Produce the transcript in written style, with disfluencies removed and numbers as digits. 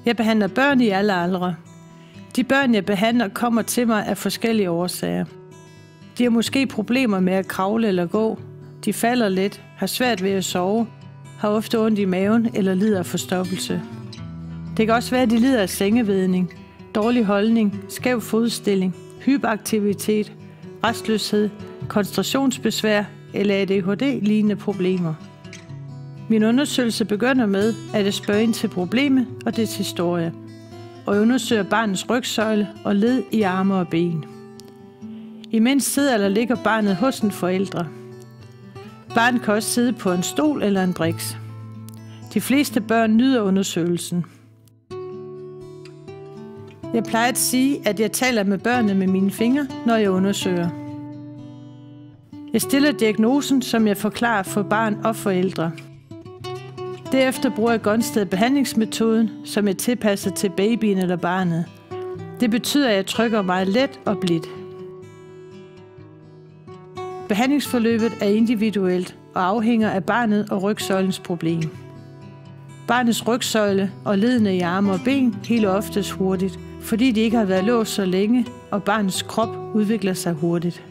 Jeg behandler børn i alle aldre. De børn, jeg behandler, kommer til mig af forskellige årsager. De har måske problemer med at kravle eller gå. De falder let, har svært ved at sove, har ofte ondt i maven eller lider af forstoppelse. Det kan også være, at de lider af sengevedning, dårlig holdning, skæv fodstilling, hyperaktivitet, restløshed, koncentrationsbesvær eller ADHD-lignende problemer. Min undersøgelse begynder med, at jeg spørger ind til problemet og dets historie, og jeg undersøger barnets rygsøjle og led i arme og ben. Imens sidder eller ligger barnet hos en forælder. Barnet kan også sidde på en stol eller en briks. De fleste børn nyder undersøgelsen. Jeg plejer at sige, at jeg taler med børnene med mine fingre, når jeg undersøger. Jeg stiller diagnosen, som jeg forklarer for barn og forældre. Derefter bruger jeg Gonstead-behandlingsmetoden, som jeg tilpasser til babyen eller barnet. Det betyder, at jeg trykker meget let og blidt. Behandlingsforløbet er individuelt og afhænger af barnet og rygsøjlens problem. Barnets rygsøjle og ledene i arme og ben heler oftest hurtigt, fordi de ikke har været låst så længe, og barnets krop udvikler sig hurtigt.